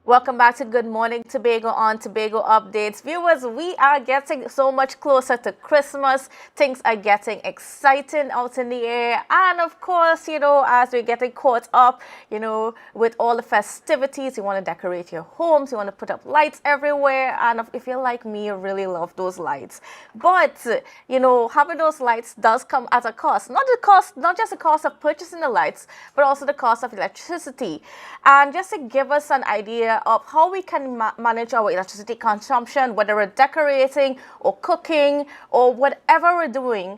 Welcome back to Good Morning Tobago on Tobago Updates. Viewers, we are getting so much closer to Christmas. Things are getting exciting out in the air. And of course, as we're getting caught up, with all the festivities, you want to decorate your homes, you want to put up lights everywhere. And if you're like me, you really love those lights. But, having those lights does come at a cost. Not just the cost of purchasing the lights, but also the cost of electricity. And just to give us an idea of how we can manage our electricity consumption, whether we're decorating or cooking or whatever we're doing.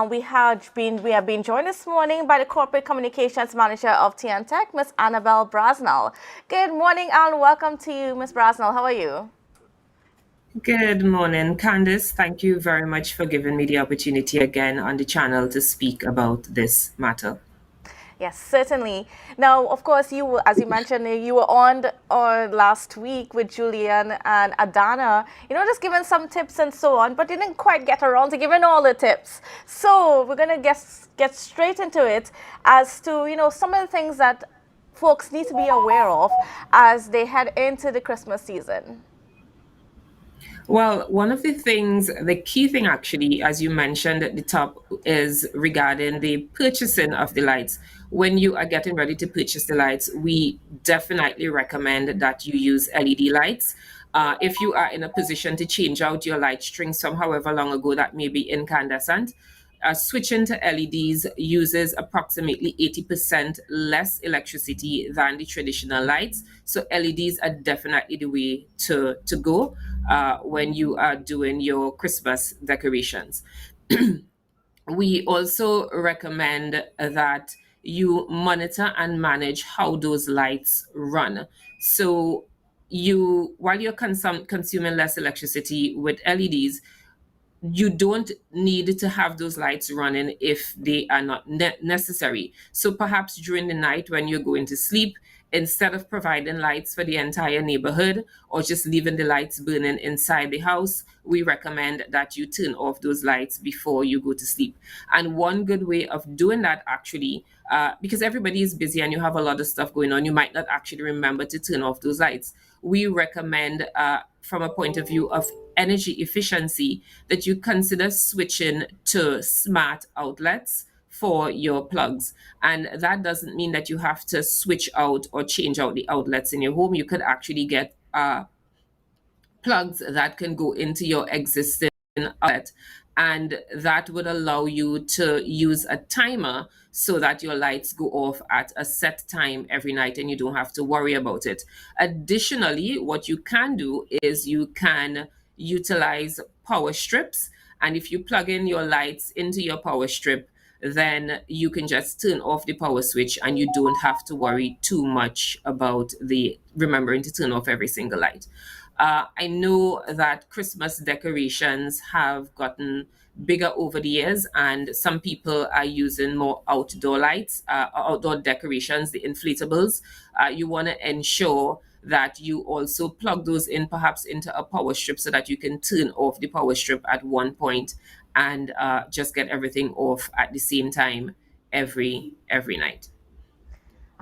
We have been joined this morning by the Corporate Communications Manager of TN Tech, Miss Annabelle Brasnell. Good morning and welcome to you, Miss Brasnell. How are you? Good morning, Kandace. Thank you very much for giving me the opportunity again on the channel to speak about this matter. Yes, certainly. Now, of course, as you mentioned, you were on last week with Julian and Adana, just giving some tips and so on, but didn't quite get around to giving all the tips. So we're going to get straight into it as to, some of the things that folks need to be aware of as they head into the Christmas season. Well, the key thing actually, as you mentioned at the top, is regarding the purchasing of the lights. When you are getting ready to purchase the lights, we definitely recommend that you use LED lights. If you are in a position to change out your light strings from however long ago that may be incandescent, switching to LEDs uses approximately 80% less electricity than the traditional lights. So LEDs are definitely the way to go when you are doing your Christmas decorations. We also recommend that you monitor and manage how those lights run. So while you're consuming less electricity with LEDs, you don't need to have those lights running if they are not necessary. So perhaps during the night when you're going to sleep, instead of providing lights for the entire neighborhood or just leaving the lights burning inside the house, we recommend that you turn off those lights before you go to sleep. And one good way of doing that actually, because everybody is busy and you have a lot of stuff going on, you might not actually remember to turn off those lights. We recommend, from a point of view of energy efficiency, that you consider switching to smart outlets for your plugs. And that doesn't mean that you have to switch out or change out the outlets in your home. You could actually get plugs that can go into your existing outlet, and that would allow you to use a timer so that your lights go off at a set time every night and you don't have to worry about it. Additionally, what you can do is you can utilize power strips, and if you plug in your lights into your power strip, then you can just turn off the power switch and you don't have to worry too much about the remembering to turn off every single light. I know that Christmas decorations have gotten bigger over the years, and some people are using more outdoor lights, outdoor decorations, the inflatables. You want to ensure that you also plug those in perhaps into a power strip so that you can turn off the power strip at one point and just get everything off at the same time every night.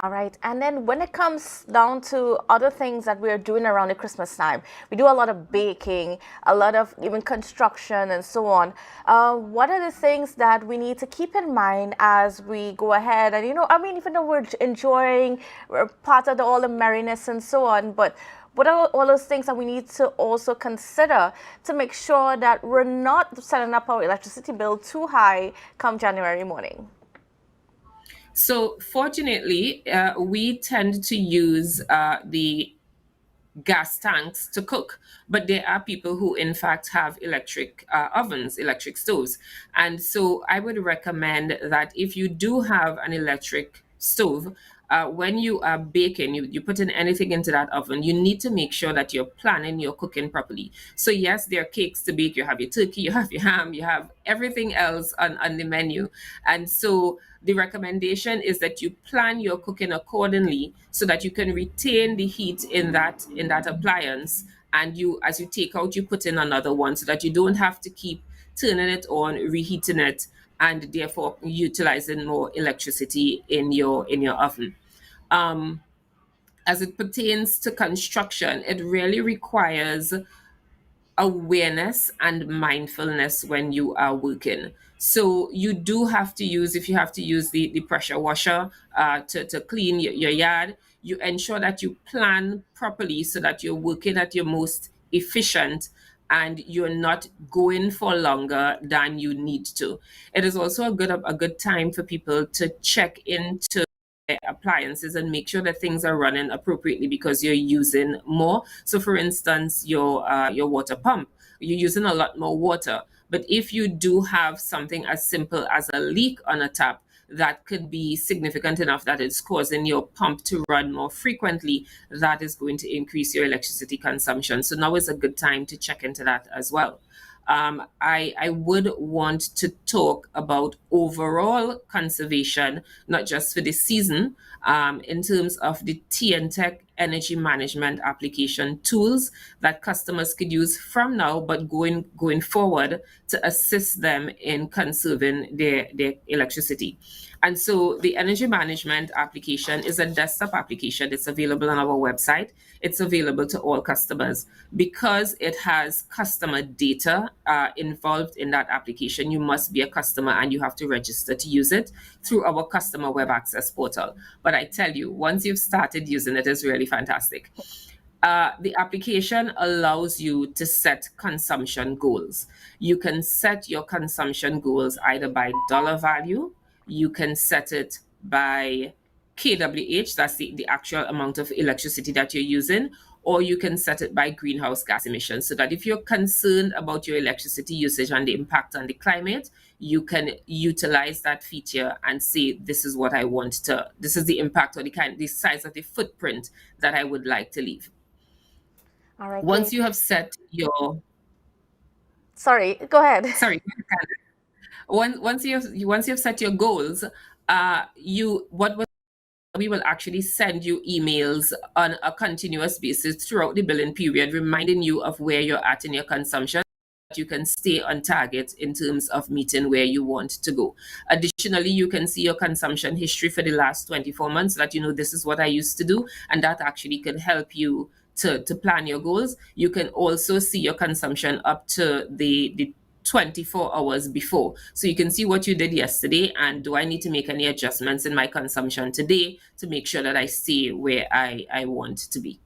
All right. And then when it comes down to other things that we're doing around the Christmas time, we do a lot of baking, a lot of even construction and so on. What are the things that we need to keep in mind as we go ahead? And, even though we're enjoying, we're part of all the merriness and so on, but what are all those things that we need to also consider to make sure that we're not setting up our electricity bill too high come January morning? So fortunately, we tend to use the gas tanks to cook, but there are people who in fact have electric ovens, electric stoves. And so I would recommend that if you do have an electric stove, when you are baking, you put in anything into that oven, you need to make sure that you're planning your cooking properly. So yes, there are cakes to bake, you have your turkey, you have your ham, you have everything else on the menu. And so the recommendation is that you plan your cooking accordingly so that you can retain the heat in that appliance, and you, as you take out, you put in another one so that you don't have to keep turning it on, reheating it, and therefore utilizing more electricity in your oven. um, as it pertains to construction, it really requires awareness and mindfulness when you are working. So you do have to use, if you have to use the pressure washer to clean your yard, you ensure that you plan properly so that you're working at your most efficient and you're not going for longer than you need to. It is also a good time for people to check into appliances and make sure that things are running appropriately because you're using more. So, for instance, your water pump, you're using a lot more water. But if you do have something as simple as a leak on a tap, that could be significant enough that it's causing your pump to run more frequently, that is going to increase your electricity consumption. So now is a good time to check into that as well. I would want to talk about overall conservation, not just for this season, in terms of the TNTech energy management application tools that customers could use from now, but going forward to assist them in conserving their electricity. And so the energy management application is a desktop application. It's available on our website. It's available to all customers. Because it has customer data involved in that application, you must be a customer and you have to register to use it through our customer web access portal. But I tell you, once you've started using it, it's really fantastic. The application allows you to set consumption goals. You can set your consumption goals either by dollar value, you can set it by kWh, that's the actual amount of electricity that you're using, or you can set it by greenhouse gas emissions so that if you're concerned about your electricity usage and the impact on the climate, you can utilize that feature and say, this is what I want to, this is the impact or the size of the footprint that I would like to leave. All right, Once great. you have set your, Sorry, go ahead. sorry, once you've set your goals, you what we will actually send you emails on a continuous basis throughout the billing period, reminding you of where you're at in your consumption. You can stay on target in terms of meeting where you want to go. Additionally, you can see your consumption history for the last 24 months, that you know this is what I used to do, and that actually can help you to plan your goals. You can also see your consumption up to the 24 hours before. So you can see what you did yesterday and do I need to make any adjustments in my consumption today to make sure that I stay where I want to be.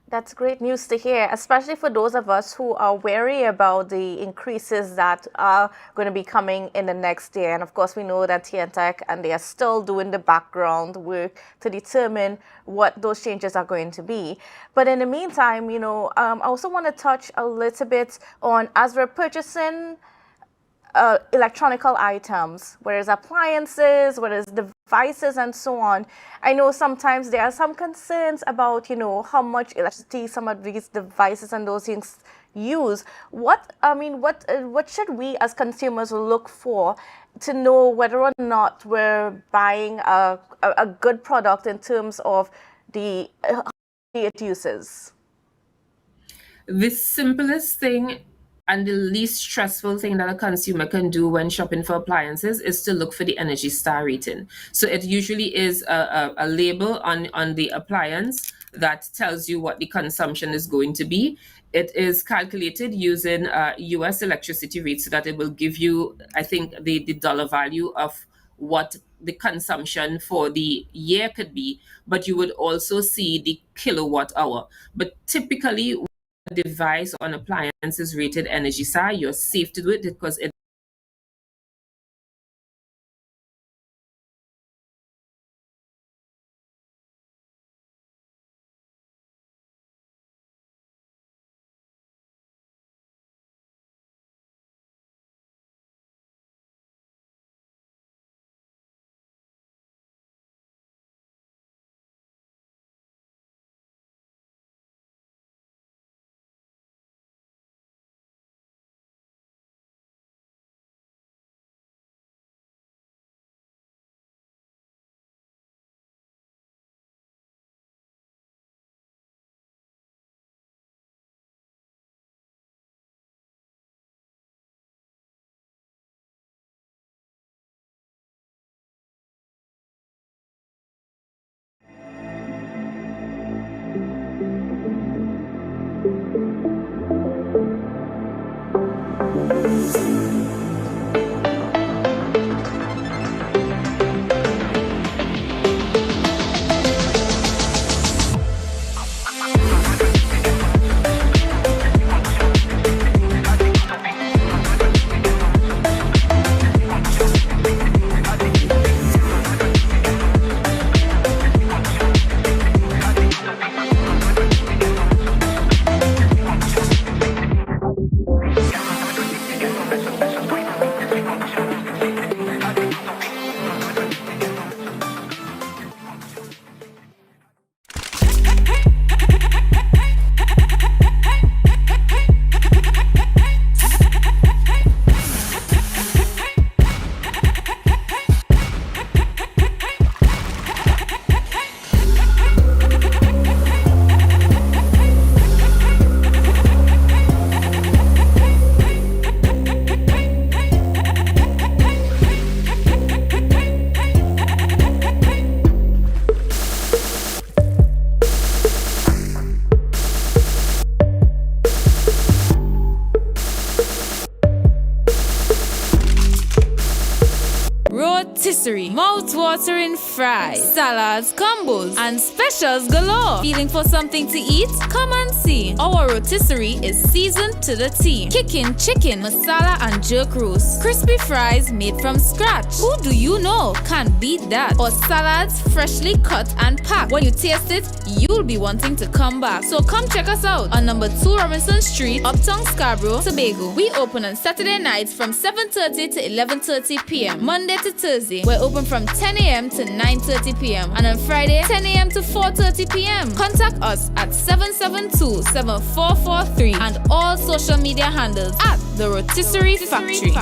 That's great news to hear, especially for those of us who are wary about the increases that are going to be coming in the next year. And of course, we know that TNTech and they are still doing the background work to determine what those changes are going to be. But in the meantime, I also want to touch a little bit on, as we're purchasing electronical items, whether it's appliances, whether it's devices, and so on. I know sometimes there are some concerns about, how much electricity some of these devices and those things use. What should we as consumers look for to know whether or not we're buying a good product in terms of the it uses? The simplest thing and the least stressful thing that a consumer can do when shopping for appliances is to look for the Energy Star rating. So it usually is a label on the appliance that tells you what the consumption is going to be. It is calculated using US electricity rates so that it will give you, I think, the dollar value of what the consumption for the year could be, but you would also see the kilowatt hour. But typically, device on appliance is rated Energy Star, you're safe to do it because it rotisserie, mouth-watering fries, salads, combos, and specials galore. Feeling for something to eat? Come and see. Our rotisserie is seasoned to the T. Kicking chicken, masala, and jerk roast. Crispy fries made from scratch. Who do you know can't beat that? Or salads freshly cut and packed. When you taste it, you'll be wanting to come back. So come check us out on number 2 Robinson Street, Uptown Scarborough, Tobago. We open on Saturday nights from 7:30 to 11:30 p.m. Monday to Thursday, we're open from 10 a.m. to 9:30 p.m. And on Friday, 10 a.m. to 4:30 p.m. Contact us at 772-7443 and all social media handles at The Rotisserie Factory.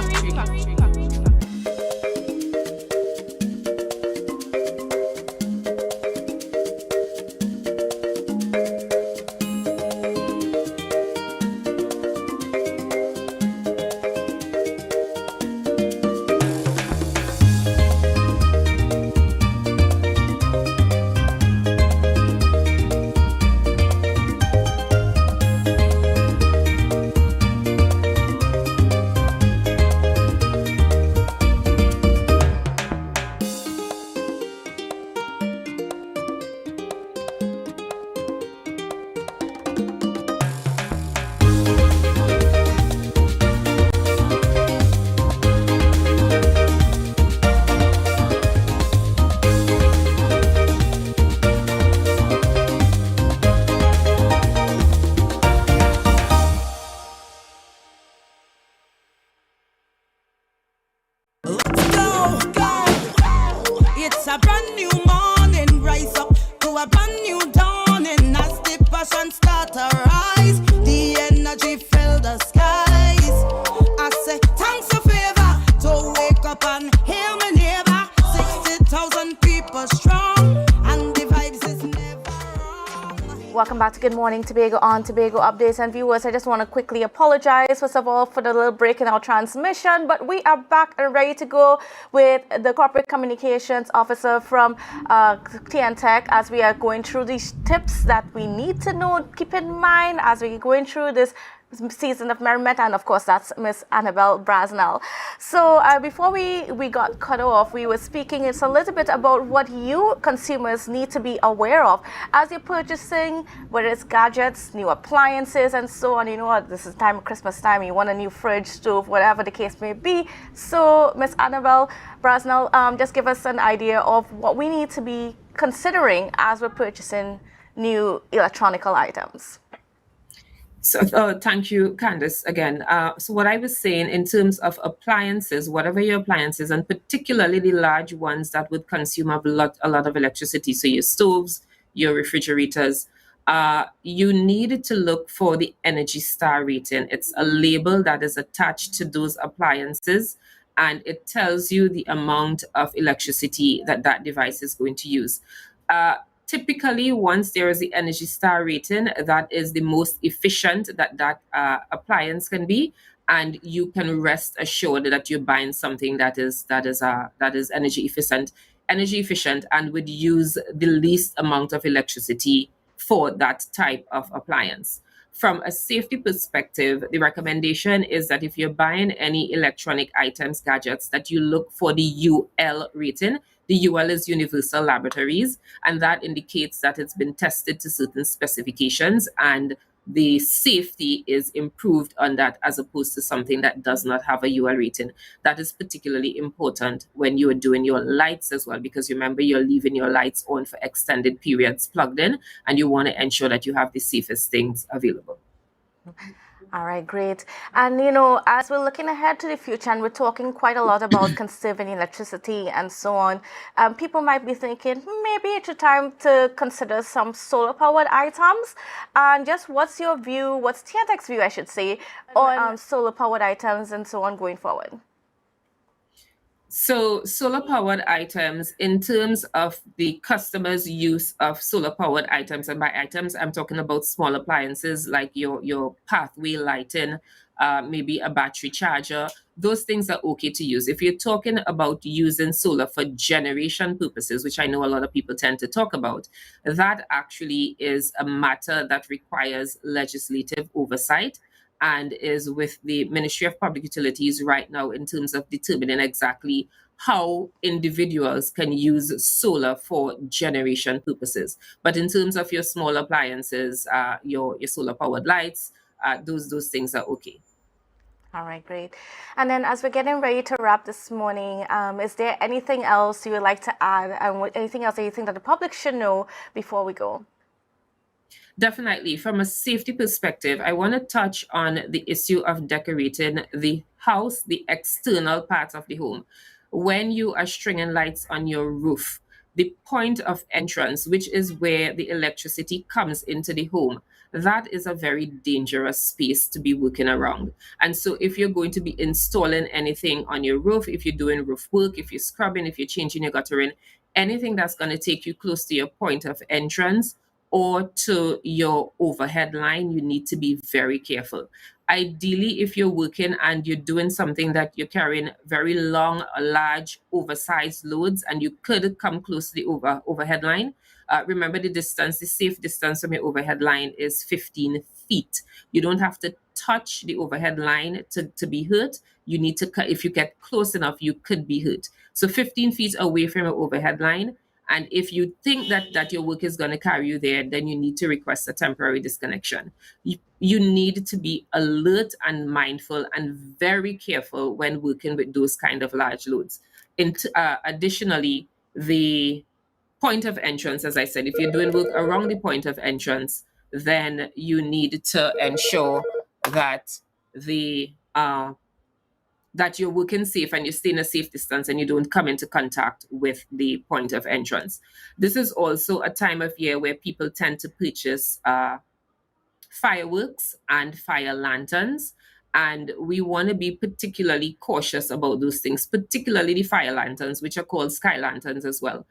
It's a brand new morning, rise up to a brand new dawning. As the passion start to rise, the energy fill the skies. I say thanks for favor to wake up and hear my neighbor. 60,000 people strong, and the vibes is never wrong. Welcome back to Good Morning Tobago on Tobago Updates. And viewers, I just want to quickly apologize, first of all, for the little break in our transmission. But we are back and ready to go with the Corporate Communications Officer from TNTech as we are going through these tips that we need to know, keep in mind as we're going through this season of merriment, and of course that's Miss Annabelle Brasnell. So before we got cut off, we were speaking a little bit about what you consumers need to be aware of as you're purchasing, whether it's gadgets, new appliances, and so on. You know what, this is time of Christmas time, you want a new fridge, stove, whatever the case may be. So Miss Annabelle Brasnell, just give us an idea of what we need to be considering as we're purchasing new electronical items. So thank you, Kandace, again. So what I was saying in terms of appliances, whatever your appliances, and particularly the large ones that would consume a lot of electricity, so your stoves, your refrigerators, you need to look for the Energy Star rating. It's a label that is attached to those appliances, and it tells you the amount of electricity that that device is going to use. Typically, once there is the Energy Star rating, that is the most efficient that appliance can be, and you can rest assured that you're buying something that is energy efficient, and would use the least amount of electricity for that type of appliance. From a safety perspective, the recommendation is that if you're buying any electronic items, gadgets, that you look for the UL rating. The UL is Universal Laboratories, and that indicates that it's been tested to certain specifications and the safety is improved on that, as opposed to something that does not have a UL rating. That is particularly important when you are doing your lights as well, because remember, you're leaving your lights on for extended periods plugged in, and you want to ensure that you have the safest things available. All right, great. And, you know, as we're looking ahead to the future and we're talking quite a lot about conserving electricity and so on, people might be thinking, maybe it's a time to consider some solar-powered items. And just what's your view, what's TNTech's view, I should say, on solar-powered items and so on going forward? So solar-powered items, in terms of the customer's use of solar-powered items, and by items, I'm talking about small appliances like your pathway lighting, maybe a battery charger. Those things are okay to use. If you're talking about using solar for generation purposes, which I know a lot of people tend to talk about, that actually is a matter that requires legislative oversight and is with the Ministry of Public Utilities right now in terms of determining exactly how individuals can use solar for generation purposes. But in terms of your small appliances, your solar powered lights, those things are okay. All right, great. And then as we're getting ready to wrap this morning, is there anything else you would like to add, and anything else that you think that the public should know before we go? Definitely. From a safety perspective, I want to touch on the issue of decorating the house, the external parts of the home. When you are stringing lights on your roof, the point of entrance, which is where the electricity comes into the home, that is a very dangerous space to be working around. And so, if you're going to be installing anything on your roof, if you're doing roof work, if you're scrubbing, if you're changing your guttering, anything that's going to take you close to your point of entrance or to your overhead line, you need to be very careful. Ideally, if you're working and you're doing something that you're carrying very long, large, oversized loads, and you could come close to the overhead line, remember the distance, the safe distance from your overhead line is 15 feet. You don't have to touch the overhead line to be hurt. You need to, if you get close enough, you could be hurt. So 15 feet away from your overhead line. And if you think that your work is going to carry you there, then you need to request a temporary disconnection. You need to be alert and mindful and very careful when working with those kind of large loads. Additionally, the point of entrance, as I said, if you're doing work around the point of entrance, then you need to ensure that that you're working safe and you stay in a safe distance and you don't come into contact with the point of entrance. This is also a time of year where people tend to purchase fireworks and fire lanterns. And we want to be particularly cautious about those things, particularly the fire lanterns, which are called sky lanterns as well.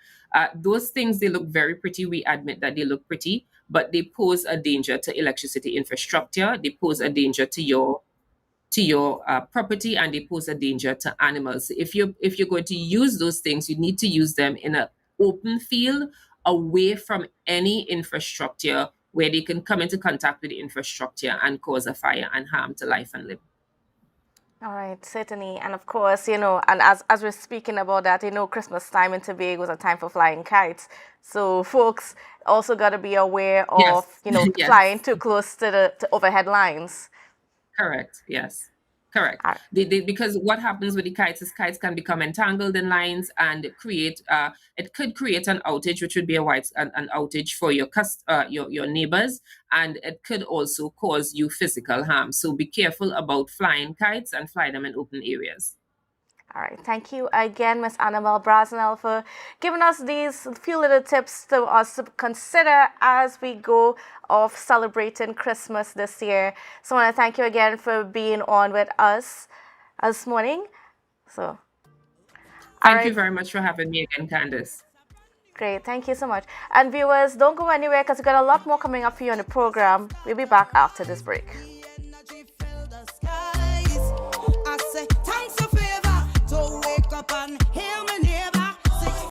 Those things, they look very pretty. We admit that they look pretty, but they pose a danger to electricity infrastructure. They pose a danger to your property, and they pose a danger to animals. If you're going to use those things, you need to use them in an open field away from any infrastructure where they can come into contact with the infrastructure and cause a fire and harm to life and limb. All right, certainly. And of course, and as we're speaking about that, Christmas time in Tobago is a time for flying kites. So folks also got to be aware of, Yes. Yes. flying too close to the overhead lines. Correct. Yes. Correct. Because what happens with the kites is kites can become entangled in lines and it could create an outage, which would be an outage for your neighbors, and it could also cause you physical harm. So be careful about flying kites and fly them in open areas. All right. Thank you again, Miss Annabelle Brasnell, for giving us these few little tips to us to consider as we go off celebrating Christmas this year. So I want to thank you again for being on with us this morning. Thank you very much for having me again, Kandace. Great. Thank you so much. And viewers, don't go anywhere because we've got a lot more coming up for you on the program. We'll be back after this break.